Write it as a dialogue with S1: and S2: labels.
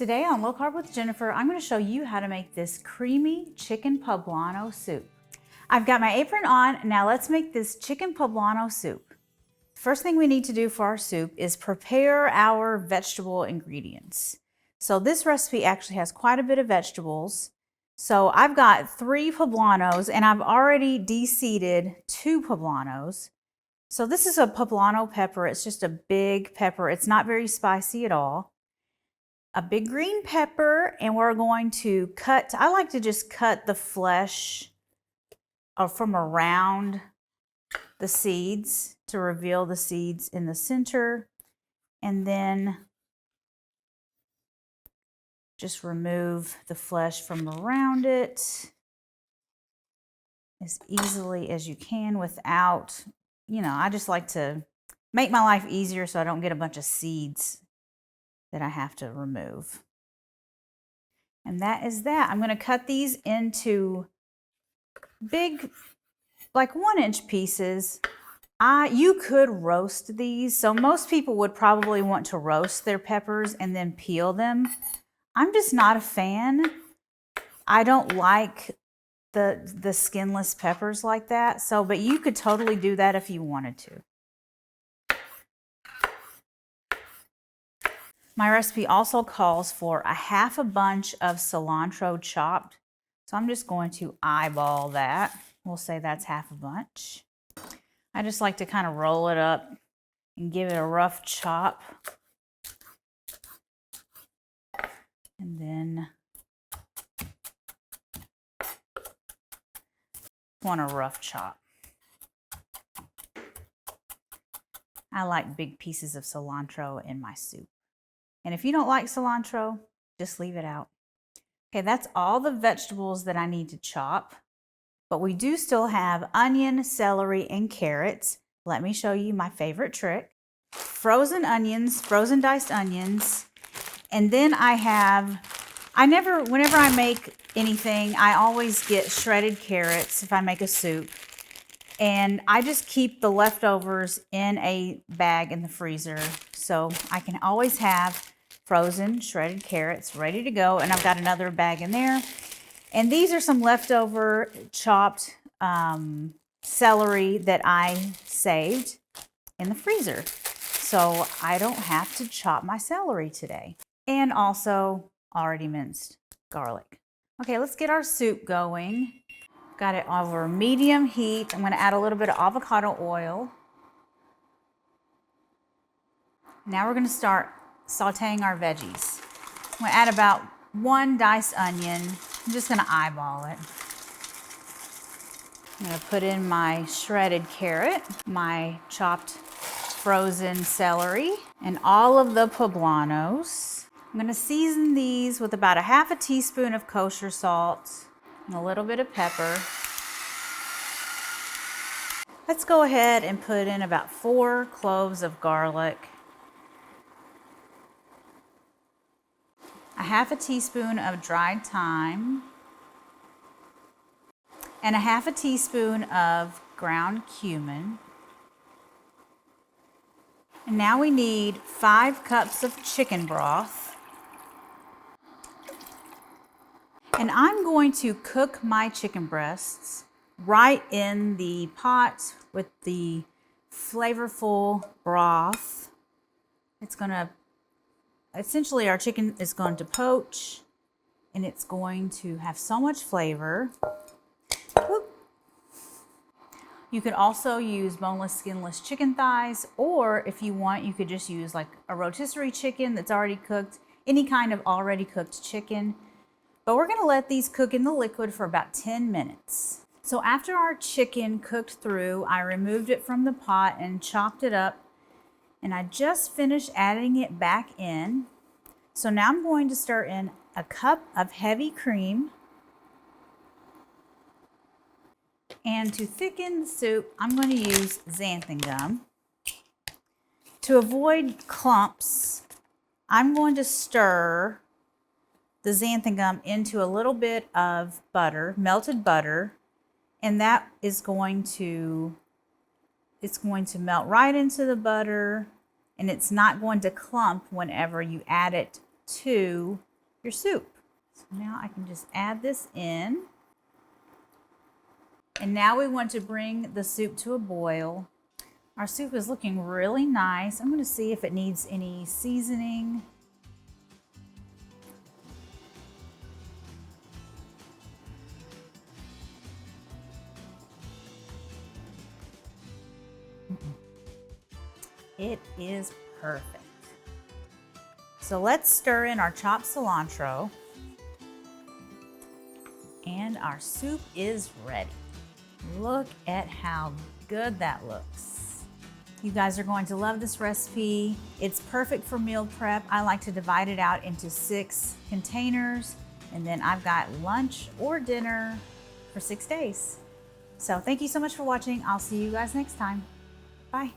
S1: Today on Low Carb with Jennifer, I'm going to show you how to make this creamy chicken poblano soup. I've got my apron on. Now let's make this chicken poblano soup. First thing we need to do for our soup is prepare our vegetable ingredients. So this recipe actually has quite a bit of vegetables. So I've got 3 poblanos and I've already de-seeded 2 poblanos. So this is a poblano pepper. It's just a big pepper. It's not very spicy at all. A big green pepper, and we're going to cut, I like to just cut the flesh from around the seeds to reveal the seeds in the center, and then just remove the flesh from around it as easily as you can without, I just like to make my life easier so I don't get a bunch of seeds that I have to remove. And that is that. I'm going to cut these into big, like 1-inch pieces. You could roast these. So most people would probably want to roast their peppers and then peel them. I'm just not a fan. I don't like the skinless peppers like that. So, but you could totally do that if you wanted to. My recipe also calls for a half a bunch of cilantro chopped. So I'm just going to eyeball that. We'll say that's half a bunch. I just like to kind of roll it up and give it a rough chop. And then want a rough chop. I like big pieces of cilantro in my soup. And if you don't like cilantro, just leave it out. Okay, that's all the vegetables that I need to chop. But we do still have onion, celery, and carrots. Let me show you my favorite trick. Frozen onions, frozen diced onions. And then whenever I make anything, I always get shredded carrots if I make a soup. And I just keep the leftovers in a bag in the freezer. So I can always have frozen shredded carrots ready to go. And I've got another bag in there. And these are some leftover chopped celery that I saved in the freezer. So I don't have to chop my celery today. And also already minced garlic. Okay, let's get our soup going. Got it over medium heat. I'm going to add a little bit of avocado oil. Now we're going to start sauteing our veggies. I'm going to add about 1 diced onion. I'm just going to eyeball it. I'm going to put in my shredded carrot, my chopped frozen celery, and all of the poblanos. I'm going to season these with about a half a teaspoon of kosher salt and a little bit of pepper. Let's go ahead and put in about 4 cloves of garlic, a half a teaspoon of dried thyme, and a half a teaspoon of ground cumin. And now we need 5 cups of chicken broth. And I'm going to cook my chicken breasts right in the pot with the flavorful broth. It's going to, essentially our chicken is going to poach and it's going to have so much flavor. Whoop. You could also use boneless, skinless chicken thighs, or if you want, you could just use like a rotisserie chicken that's already cooked, any kind of already cooked chicken. But we're gonna let these cook in the liquid for about 10 minutes. So after our chicken cooked through, I removed it from the pot and chopped it up, and I just finished adding it back in. So now I'm going to stir in a cup of heavy cream. And to thicken the soup, I'm going to use xanthan gum. To avoid clumps, I'm going to stir the xanthan gum into a little bit of butter, melted butter, and that is going to, it's going to melt right into the butter, and it's not going to clump whenever you add it to your soup. So now I can just add this in. And now we want to bring the soup to a boil. Our soup is looking really nice. I'm going to see if it needs any seasoning. It is perfect. So let's stir in our chopped cilantro. And our soup is ready. Look at how good that looks. You guys are going to love this recipe. It's perfect for meal prep. I like to divide it out into 6 containers, and then I've got lunch or dinner for 6 days. So thank you so much for watching. I'll see you guys next time. Bye.